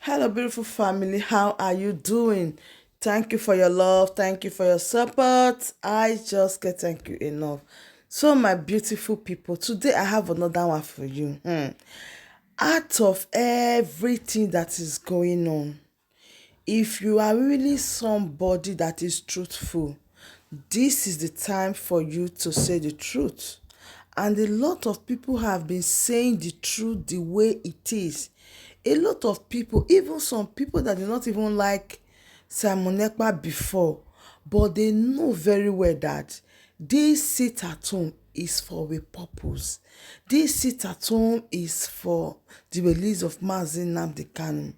Hello, beautiful family. How are you doing? Thank you for your love. Thank you for your support. I just can't thank you enough. So, my beautiful people, today I have another one for you. Out of everything that is going on, if you are really somebody that is truthful, this is the time for you to say the truth. And a lot of people have been saying the truth the way it is. A lot of people, even some people that did not even like Simon Ekpa before, but they know very well that this sit at home is for a purpose. This sit at home is for the release of Mazi Nnamdi Kanu.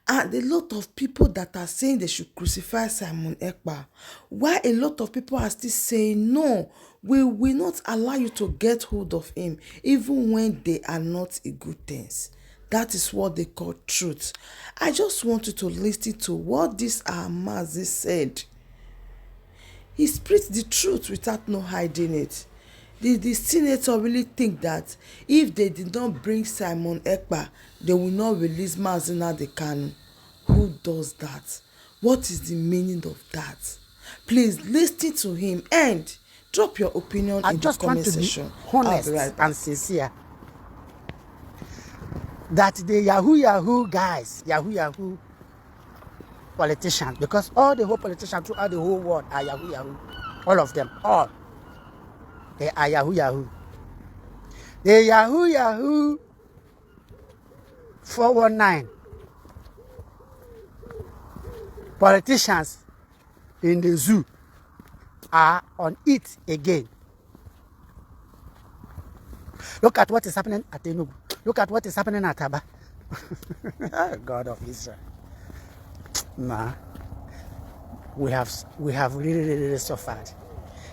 And a lot of people that are saying they should crucify Simon Ekpa, while a lot of people are still saying, no, we will not allow you to get hold of him, even when they are not a good things. That is what they call truth. I just want you to listen to what this Mazi said. He speaks the truth without no hiding it. The senator really think that if they did not bring Simon Ekpa, they will not release Mazi Nnamdi Kanu. Who does that? What is the meaning of that? Please listen to him and drop your opinion in the comment section. I'll be right back. And sincere. That the Yahoo guys, Yahoo politicians, because all the whole politicians throughout the whole world are Yahoo. All of them, all. They are Yahoo. The Yahoo 419 politicians in the zoo are on it again. Look at what is happening at Enugu. Look at what is happening at Aba. God of Israel. Nah. We have really suffered.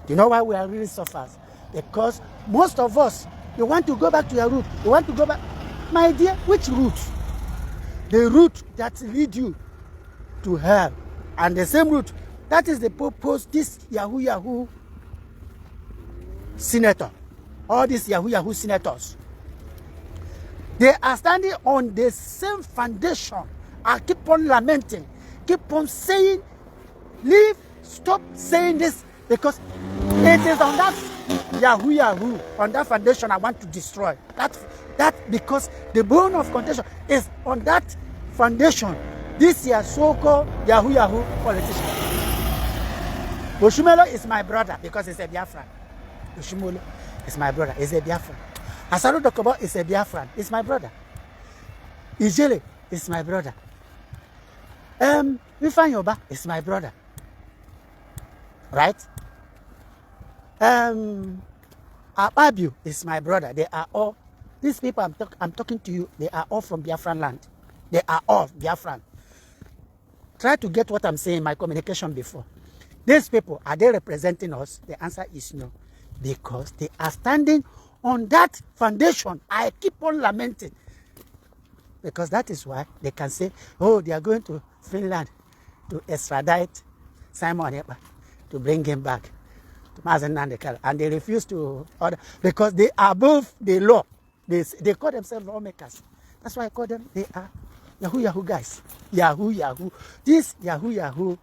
You know why we are really suffered? Because most of us, you want to go back to your root. You want to go back. My dear, which root? The root that lead you to hell. And the same root, that is the purpose, this Yahoo senator. All these Yahoo senators. They are standing on the same foundation. I keep on lamenting. Keep on saying, stop saying this, because it is on that Yahoo, on that foundation I want to destroy. That because the bone of contention is on that foundation. This year so-called Yahoo politician. Oshumelo is my brother because he's a Biafran. Oshumelo is my brother. He's a Biafran. Asaro Dokobo is a Biafran. He's my brother. Ijele is my brother. Ifanyoba is my brother. Right? Ababu is my brother. They are all, these people I'm talking to you, they are all from Biafran land. They are all Biafran. Try to get what I'm saying in my communication before. These people, are they representing us? The answer is no. Because they are standing on that foundation. I keep on lamenting. Because that is why they can say, oh, they are going to Finland to extradite Simon Ekpa, to bring him back to Mazi Nnamdi Kanu. And they refuse to order, because they are above the law. They call themselves lawmakers. That's why I call them, they are Yahoo guys. Yahoo. These Yahoo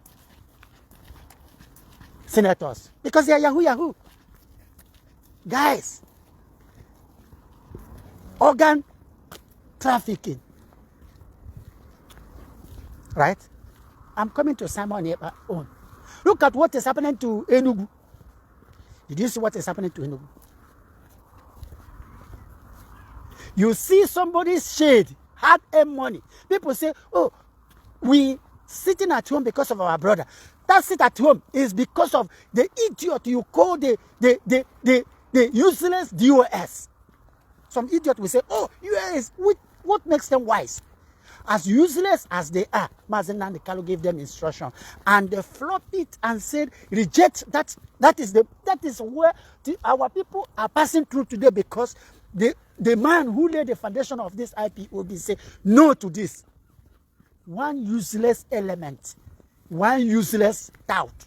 senators. Because they are Yahoo. Guys. Organ trafficking. Right? I'm coming to Simon Ekpa's own. Look at what is happening to Enugu. Did you see what is happening to Enugu? You see somebody's shade, hard-earned money. People say, oh, we sitting at home because of our brother. That sit at home is because of the idiot you call the useless DOS. Some idiot will say, oh, US, what makes them wise? As useless as they are, Mazi Nnamdi Kanu gave them instruction, and they flopped it and said, reject that. That is where our people are passing through today, because the man who laid the foundation of this IPOB say no to this. One useless element, one useless doubt.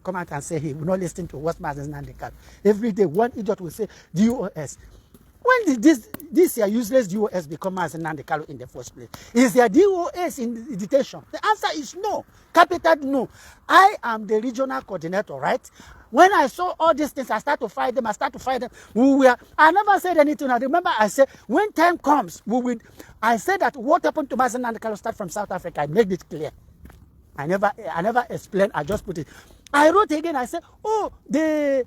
Come out and say he will not listen to what Mazi Nnamdi Kanu. Every day, one idiot will say DOS. When did this your useless DOS become as Nnamdi Kanu in the first place? Is there DOS in detention? The answer is no. Capital no. I am the regional coordinator, right? When I saw all these things, I start to fight them. I never said anything. I remember I said, when time comes, we will. I said that what happened to Mazen Nnamdi Kanu start from South Africa. I made it clear. I never explained. I just put it. I wrote again. I said, oh, the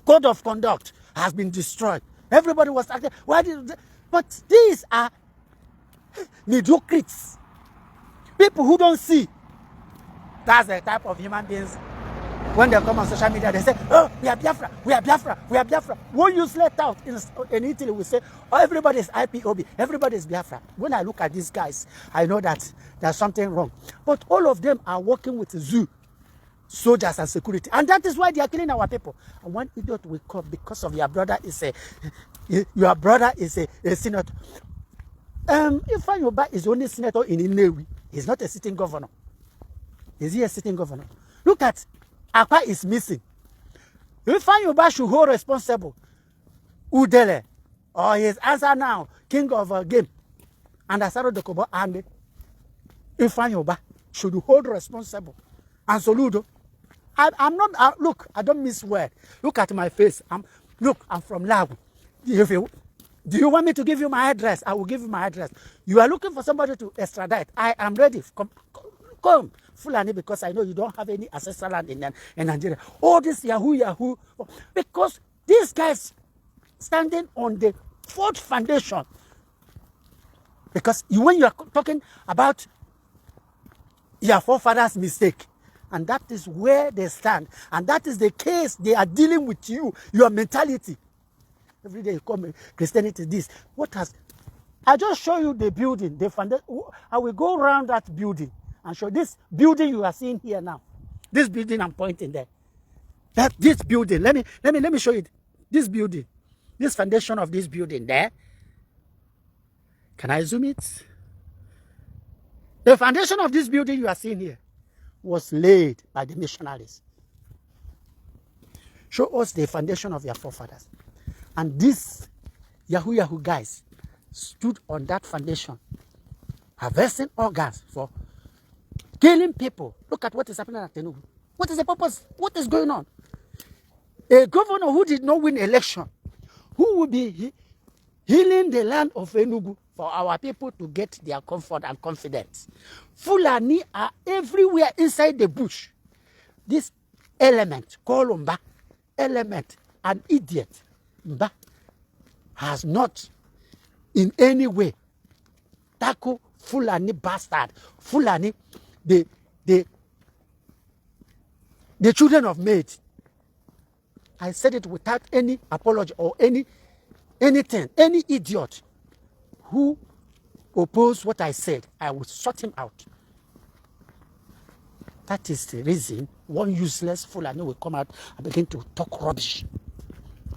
code of conduct has been destroyed. Everybody was acting. Why did? But these are mediocrities. People who don't see. That's the type of human beings. When they come on social media, they say, oh, we are Biafra, we are Biafra, we are Biafra. When you let out in Italy, we say, oh, everybody is Ipob, everybody is Biafra. When I look at these guys, I know that there's something wrong. But all of them are working with zoo, soldiers and security. And that is why they are killing our people. And one idiot will come because of your brother is a senator. Ifeanyi Ubah is only senator in Enugu. He's not a sitting governor. Is he a sitting governor? Look at Ekpa is missing. Ifeanyi Ubah should hold responsible Udele or his answer now, king of game, and Asaro Dokobo and Ifeanyi Ubah should hold responsible. And Soludo, I'm not, look, I don't miss word. Look at my face. I'm from Lago. Do you want me to give you my address? I will give you my address. You are looking for somebody to extradite. I am ready. Come, Fulani, because I know you don't have any ancestral land in Nigeria. All this Yahoo, because these guys standing on the fourth foundation. Because when you are talking about your forefathers' mistake, and that is where they stand, and that is the case they are dealing with you, your mentality. Every day you come, Christianity, this. What has... I just show you the building, the foundation. I will go around that building and show this building you are seeing here now. This building I'm pointing there. This building. Let me show you this building. This foundation of this building there. Can I zoom it? The foundation of this building you are seeing here was laid by the missionaries. Show us the foundation of your forefathers. And these Yahoo guys stood on that foundation, harvesting organs for killing people. Look at what is happening at Enugu. What is the purpose? What is going on? A governor who did not win election, who will be healing the land of Enugu for our people to get their comfort and confidence. Fulani are everywhere inside the bush. This element, called Mba, element, an idiot, Mba, has not in any way tackle Fulani bastard, Fulani, the children of maid. I said it without any apology or anything. Any idiot who opposed what I said, I will sort him out. That is the reason one useless Fulani will come out and begin to talk rubbish.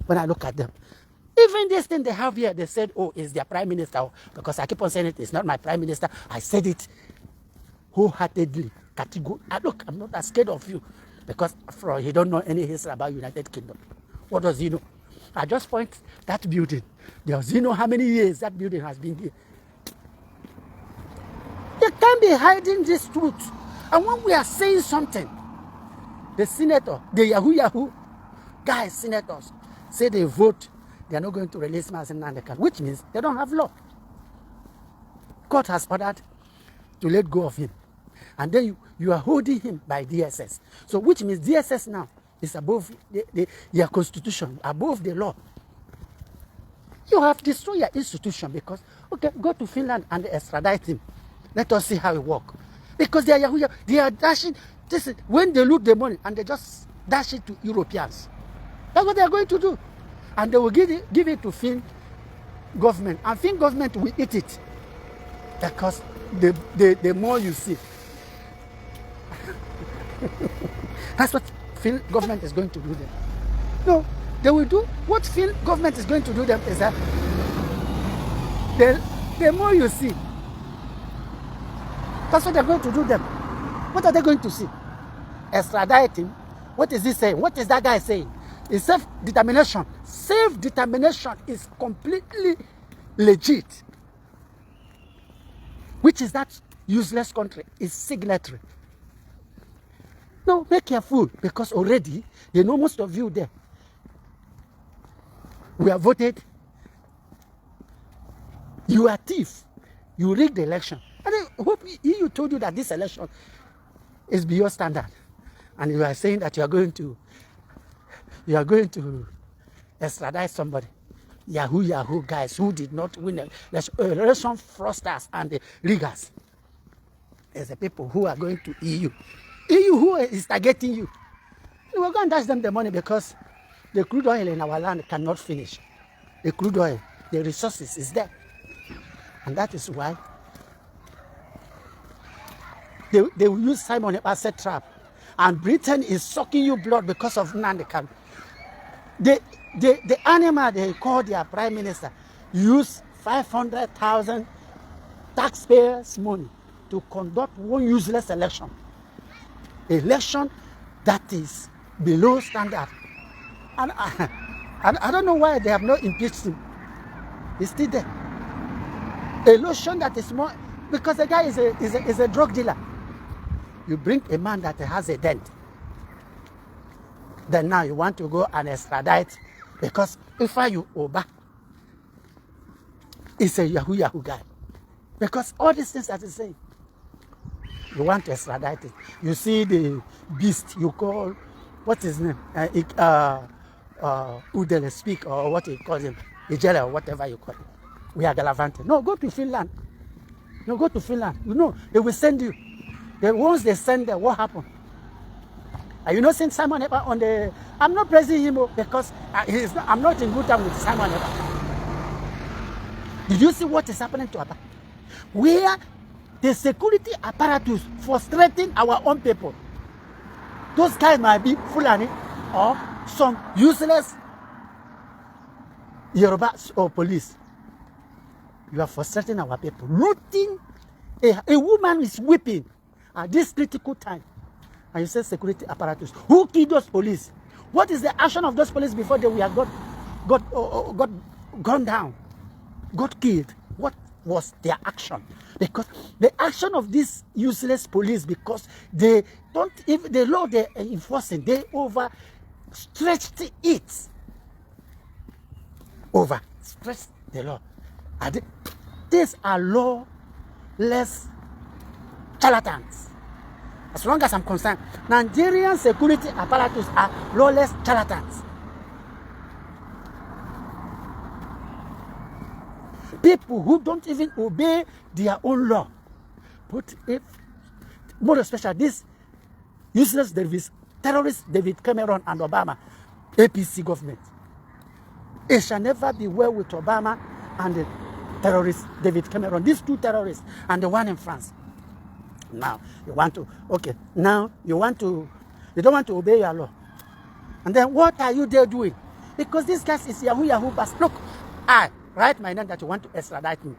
When I look at them, even this thing they have here, they said, oh, it's their prime minister. Because I keep on saying it's not my prime minister. I said it wholeheartedly. Look, I'm not as scared of you. Because he don't know any history about United Kingdom. What does he know? I just point that building. Does he know how many years that building has been here? They can't be hiding this truth. And when we are saying something, the senator, the Yahoo guys, senators, say they vote, they are not going to release Mazen Nnamdi Kanu, which means they don't have law. God has ordered to let go of him. And then you are holding him by DSS. So which means DSS now is above your constitution, above the law. You have destroyed your institution because, okay, go to Finland and extradite him. Let us see how it works. Because they are dashing, this is, when they loot the money and they just dash it to Europeans. That's what they are going to do. And they will give it to Finn government. And Finn government will eat it. Because the more you see. That's what Finn government is going to do them. No, they will do, what Finn government is going to do them is that the more you see, that's what they're going to do them. What are they going to see? Extraditing. What is he saying? What is that guy saying? It's self-determination. Self-determination is completely legit. Which is that useless country is signatory. No, make careful, because already they know most of you there. We have voted. You are thief. You rigged the election. And I hope EU told you that this election is beyond standard. And you are saying that you are going to extradite somebody. Yahoo guys who did not win the election, fraudsters and the riggers. As the people who are going to EU. EU who is targeting you. You are going to dash them the money because the crude oil in our land cannot finish. The crude oil, the resources is there. And that is why they will use Simon Ekpa trap. And Britain is sucking you blood because of Nnamdi Kanu. The animal they call their prime minister use 500,000 taxpayers' money to conduct one useless election. Election that is below standard. And I don't know why they have not impeached him. He's still there. Election that is more, because the guy is a drug dealer. You bring a man that has a dent. Then now you want to go and extradite because if you Oba is a Yahoo guy. Because all these things that he's saying, you want to extradite it. You see the beast you call, what is his name? Udele speak, or what you call him, Ijele, or whatever you call it. We are Galavante. No, go to Finland. No, go to Finland. You know, they will send you. Once they send them, what happened? Are you not seeing Simon Ekpa on the... I'm not praising him because I'm not in good time with Simon Ekpa. Did you see what is happening to Ekpa? Where the security apparatus frustrating our own people. Those guys might be Fulani or some useless Yoruba or police. You are frustrating our people. Looting. A woman is weeping at this critical time. And you say security apparatus. Who killed those police? What is the action of those police before they were got gone down, got killed? What was their action? Because the action of these useless police, because they don't, if the law they are enforcing, they overstretched it. Overstretched the law. These are lawless charlatans. As long as I'm concerned, Nigerian security apparatus are lawless charlatans. People who don't even obey their own law. But if, more especially this useless terrorist David Cameron and Obama, APC government. It shall never be well with Obama and the terrorist David Cameron. These two terrorists and the one in France. Now, you want to, okay, now you don't want to obey your law. And then what are you there doing? Because this guy is Yahoo bus. Look, I write my name that you want to extradite me.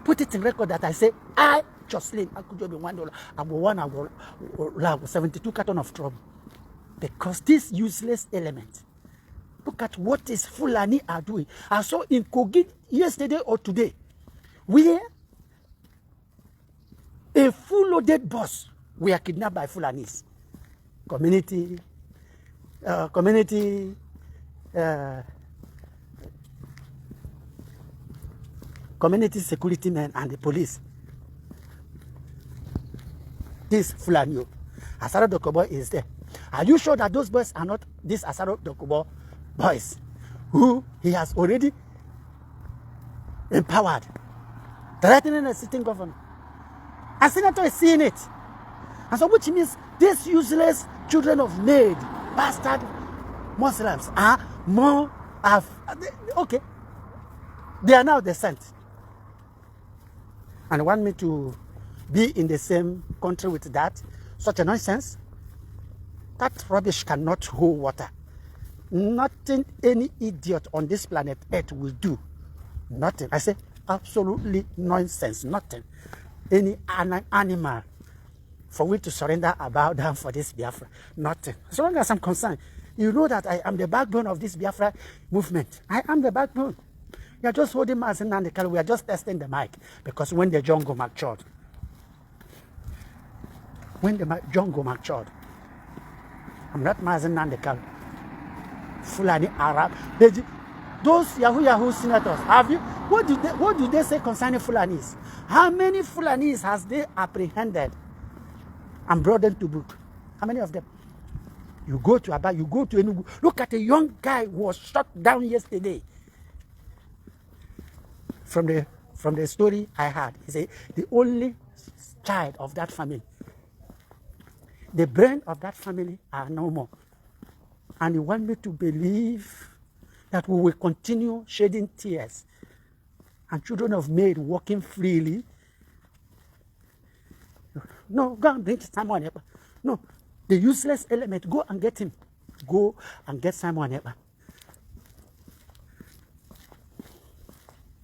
Put it in record that I say, I, Jocelyn, I could be $1. I will 72 carton of trouble. Because this useless element, look at what is Fulani are doing. I saw in Kogi yesterday or today, where a full-loaded bus were kidnapped by Fulanis. Community security men and the police. This Fulani, Asaro Dokubo is there. Are you sure that those boys are not these Asaro Dokubo boys who he has already empowered, threatening a sitting governor? And Senator is seeing it. And so which means these useless children of maid, bastard Muslims are more okay. They are now descent. And want me to be in the same country with that? Such a nonsense. That rubbish cannot hold water. Nothing any idiot on this planet Earth will do. Nothing. I say absolutely nonsense. Nothing. Any animal for we to surrender or bow down for this Biafra. Nothing. As long as I'm concerned, You know that I am the backbone of this Biafra movement. I am the backbone. You are just holding Mazen and the Kalu. We are just testing the mic because when the jungle matured, jungle matured, I'm not Mazen and the Kalu. Fulani Arab. Those Yahoo senators, have you? What do they say concerning Fulanis? How many Fulanis has they apprehended and brought them to book? How many of them? You go to Aba, you go to Enugu. Look at a young guy who was shot down yesterday. From the story I heard, he said the only child of that family. The brain of that family are no more. And you want me to believe that we will continue shedding tears and children of maid walking freely? No, go and bring Simon Ekpa. No, the useless element, go and get him. Go and get Simon Ekpa.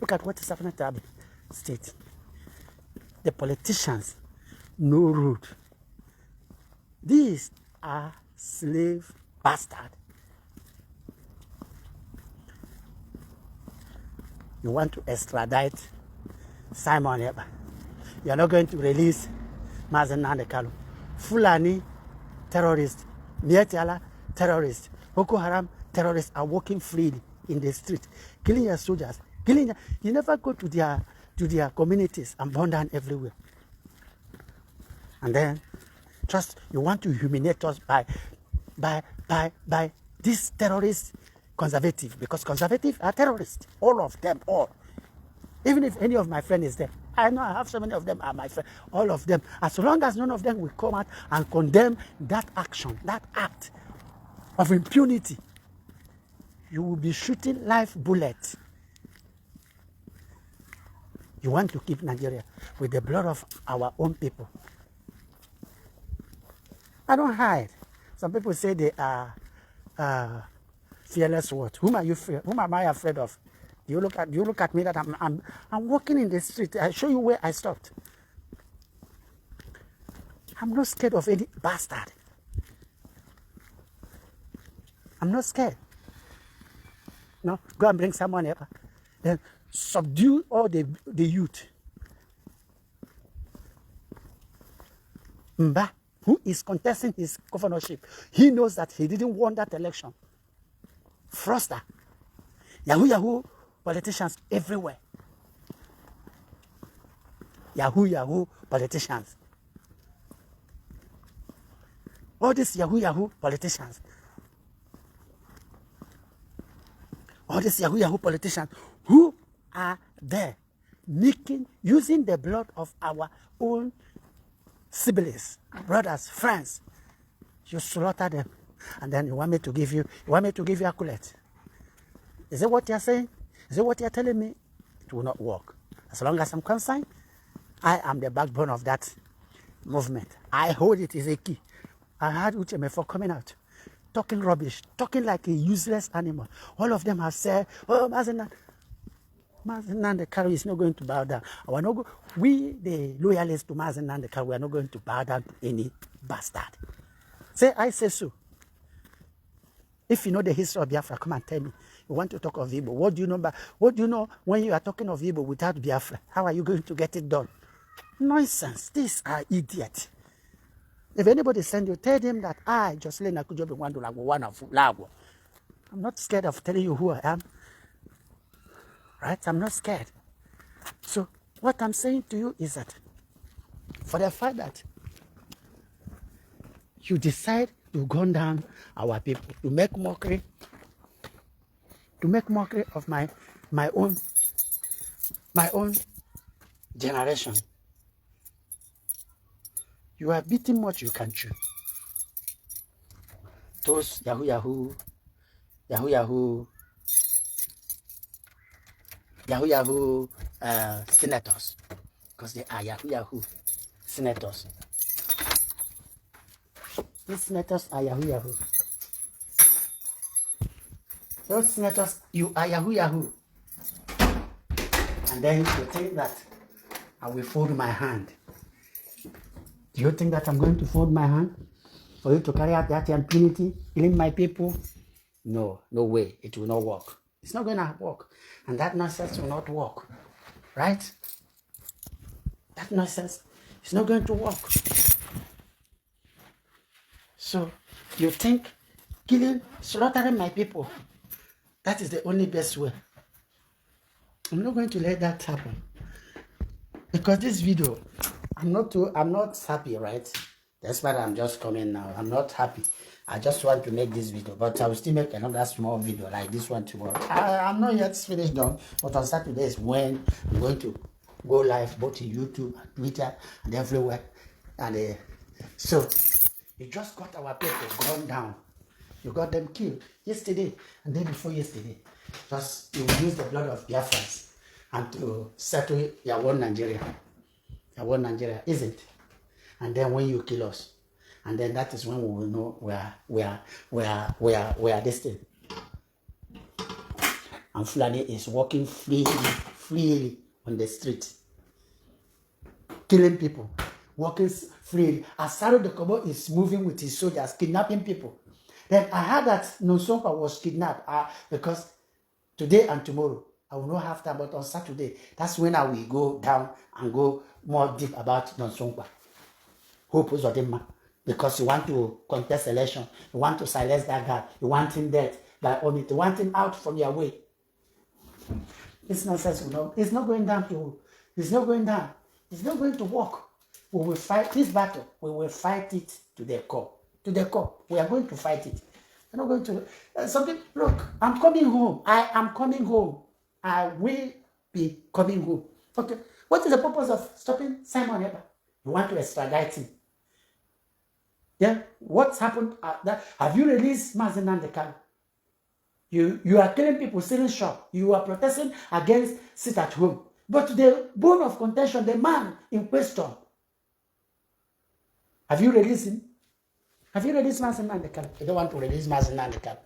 Look at what is happening to Abia State. The politicians, no road. These are slave bastards. You want to extradite Simon Ekpa. You are not going to release Mazen Nnamdi Kanu. Fulani terrorists, Mietiala terrorists, Boko Haram terrorists are walking freely in the street, killing your soldiers, killing your, you never go to their communities and burn down everywhere. And then just you want to humiliate us by this terrorist conservative, because conservative are terrorists, all of them, all. Even if any of my friends is there, I know I have so many of them are my friends, all of them. As long as none of them will come out and condemn that action, that act of impunity, you will be shooting live bullets. You want to keep Nigeria with the blood of our own people. I don't hide. Some people say they are fearless what? Whom are you fear? Whom am I afraid of? You look at me that I'm walking in the street. I show you where I stopped. I'm not scared of any bastard. I'm not scared. No, go and bring someone else. Then subdue all the youth. Mba, who is contesting his governorship, he knows that he didn't win that election. Froster, Yahoo politicians everywhere. Yahoo politicians. All these Yahoo politicians. All these Yahoo politicians who are there using the blood of our own siblings, brothers, friends. You slaughter them. And then you want me to give you accolades. Is it what you're saying? Is it what you're telling me? It will not work. As long as I'm concerned, I am the backbone of that movement. I hold it as a key. I heard Uchemefo coming out, talking rubbish, talking like a useless animal. All of them have said, oh, Mazen Nnamdi Kanu is not going to bow down. We, the loyalists to Mazen Nnamdi Kanu, we are not going to bow down to any bastard. I say so. If you know the history of Biafra, come and tell me. You want to talk of Igbo. What do you know when you are talking of Igbo without Biafra? How are you going to get it done? Nonsense. These are idiots. If anybody send you, tell them that I, Jocelyn Akujobi Wandu one of Lago. I'm not scared of telling you who I am. Right? I'm not scared. So what I'm saying to you is that for the fact that you decide to gun down our people, to make mockery of my own generation. You are beating what you can chew. Those Yahoo senators, because they are Yahoo senators. These senators are Yahoo. Those senators, you are Yahoo. And then you think that I will fold my hand. Do you think that I'm going to fold my hand? for you to carry out that impunity, killing my people. No, no way. It will not work. It's not going to work. And that nonsense will not work. Right? That nonsense is not going to work. So, you think slaughtering my people, that is the only best way. I'm not going to let that happen. Because this video, I'm not happy, right? That's why I'm just coming now. I'm not happy. I just want to make this video, but I will still make another small video like this one tomorrow. I'm not yet finished done, but on Saturday is when I'm going to go live both in YouTube and Twitter and everywhere. And so you just got our people gone down. You got them killed yesterday and then before yesterday. Just you use the blood of Biafrans and to settle your own Nigeria. Your own Nigeria, isn't? And then when you kill us, and then that is when we will know where this thing. And Fulani is walking freely on the street, killing people, walking freely. Asaro the Kobo is moving with his soldiers, kidnapping people. Then I heard that Nonsonpa was kidnapped because today and tomorrow I will not have time, but on Saturday, that's when I will go down and go more deep about Nonsonpa. Hope is Odema. Because you want to contest election, you want to silence that guy, you want him dead, you want him out from your way. It's nonsense, it's not going down to, it's not going down, it's not going to work. We will fight this battle, we will fight it to the core. To the core, we are going to fight it. We're not going to, something, look, I'm coming home, I am coming home, I will be coming home. Okay, what is the purpose of stopping Simon Ekpa? You want to extradite him. Yeah, what's happened? Have you released Mazen Kanu? You are killing people, stealing shop. You are protesting against sit at home. But the bone of contention, the man in question, have you released him? Have you released Mazen Kanu? You don't want to release Mazen Kanu.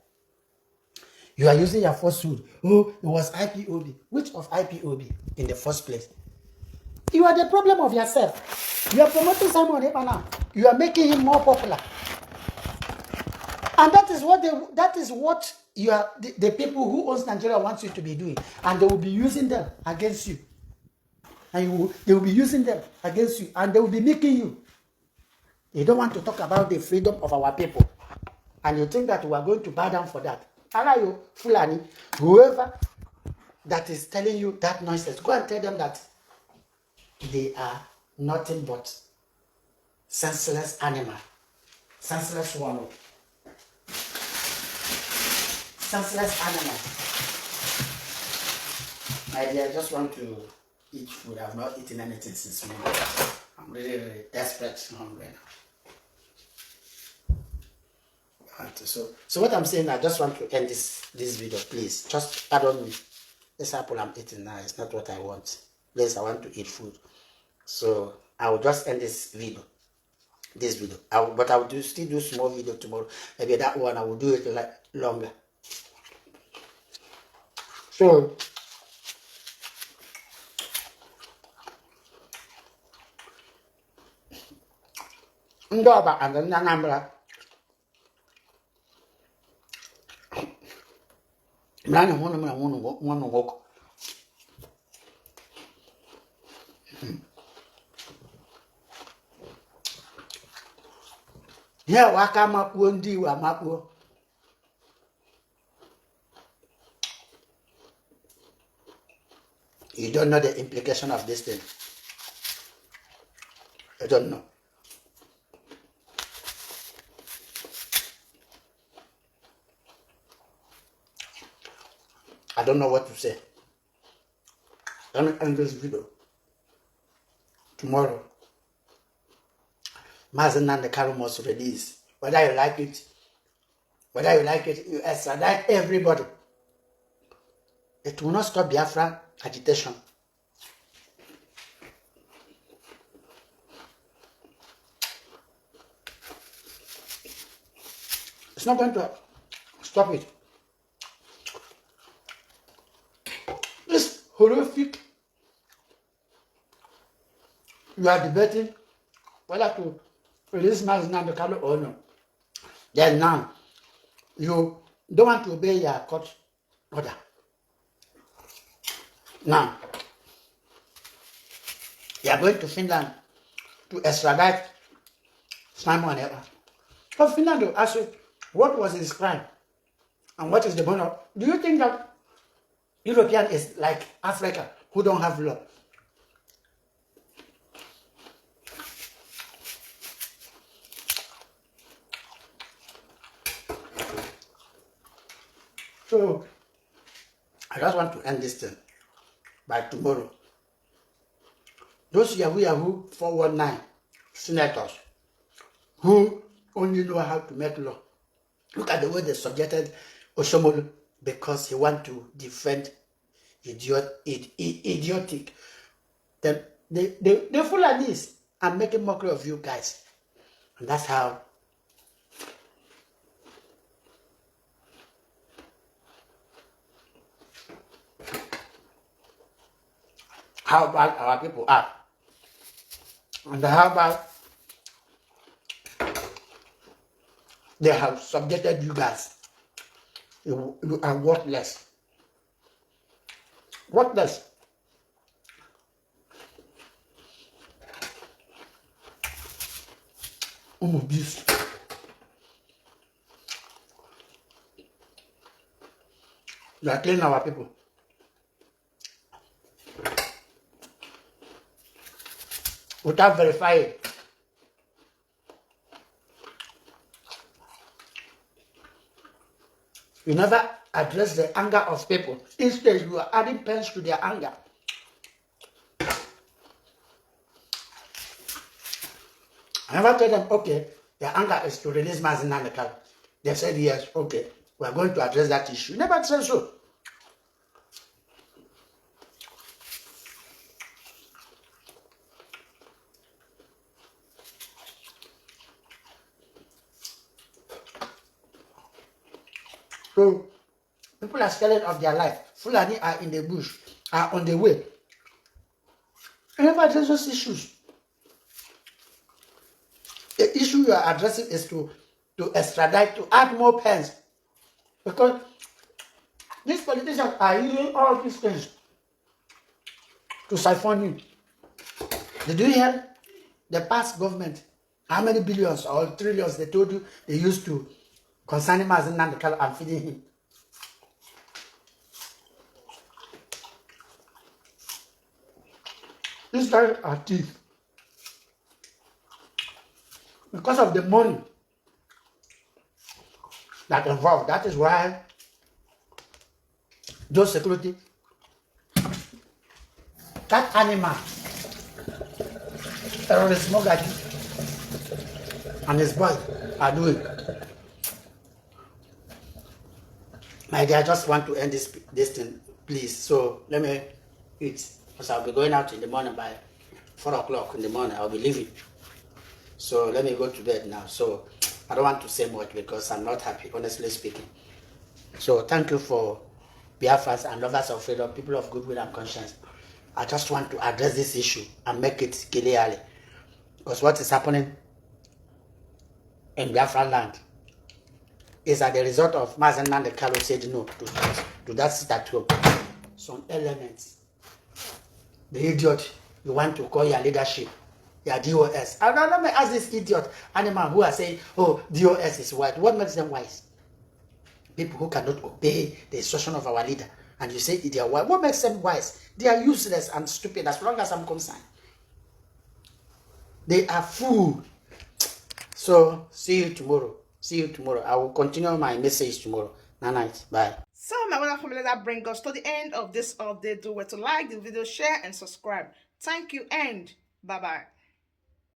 You are using your falsehood. Oh, it was IPOB. Which of IPOB in the first place? You are the problem of yourself. You are promoting Simon Ekpa now. You are making him more popular. And that is what you are the people who owns Nigeria wants you to be doing. And they will be using them against you. And they will be using them against you. And they will be making you. You don't want to talk about the freedom of our people. And you think that we are going to bow down for that. Alayo, Fulani, whoever that is telling you that nonsense, go and tell them that they are nothing but senseless animal. Senseless one. Senseless animal. My dear, I just want to eat food. I've not eaten anything since morning. I'm really, really desperate and hungry now. So what I'm saying, I just want to end this video, please. Just pardon me. This apple I'm eating now is not what I want. Please, I want to eat food. So I will just end this video. But I will still do small video tomorrow. Maybe that one I will do it like longer. So Ndoba and then Anambra. Man, one walk. Yeah, waka mapuo ndi wa mapuo. You don't know the implication of this thing. You don't know. I don't know what to say. Let me end this video. Tomorrow, Mazen Kanu must release. Whether you like it, you extradite everybody. It will not stop Biafra agitation. It's not going to stop it. This horrific, you are debating whether to release Mazen Kanu or no. Then now, you don't want to obey your court order. Now, you are going to Finland to extradite Simon Ekpa. So Finland will ask you, what was his crime? And what is the bone of? Do you think that European is like Africa, who don't have law? So, I just want to end this thing by tomorrow. Those Yahoo 419 senators who only know how to make law. Look at the way they subjected Oshomolu because he want to defend idiotic. The Fulanis are making mockery of you guys. And that's how bad our people are. And how bad they have subjected you guys. You are worthless. Worthless. Abuse. You are killing our people. Without verifying. You never address the anger of people. Instead, you are adding pens to their anger. I never tell them, okay, their anger is to release Mazen Namekal. They said, yes, okay, we are going to address that issue. You never said so. So, people are scared of their life. Fulani are in the bush, are on the way. You never address those issues. The issue you are addressing is to extradite, to add more pens. Because these politicians are using all these things to siphon you. Did you hear the past government? How many billions or trillions they told you they used to concerning Mazen Namekal and feeding him? These guys are thieves. Because of the money that involved. That is why those security, that animal, terrorist Mogadi and his boy are doing. My dear, I just want to end this thing, please. So let me eat, because I'll be going out in the morning by 4 o'clock in the morning. I'll be leaving. So let me go to bed now. So I don't want to say much because I'm not happy, honestly speaking. So thank you for Biafras and lovers of freedom, people of goodwill and conscience. I just want to address this issue and make it clearly. Because what is happening in Biafra land is that the result of Mazen Namekal said no to that statue. Some elements. The idiot you want to call your leadership, your DOS. And now let me ask this idiot animal who are saying, oh, DOS is white. What makes them wise? People who cannot obey the instruction of our leader. And you say they are white. What makes them wise? They are useless and stupid as long as I'm concerned. They are fool. So, see you tomorrow. See you tomorrow. I will continue my message tomorrow. Night. Bye. So my wonderful family, that brings us to the end of this update. Do well to like the video, share, and subscribe. Thank you, and bye-bye.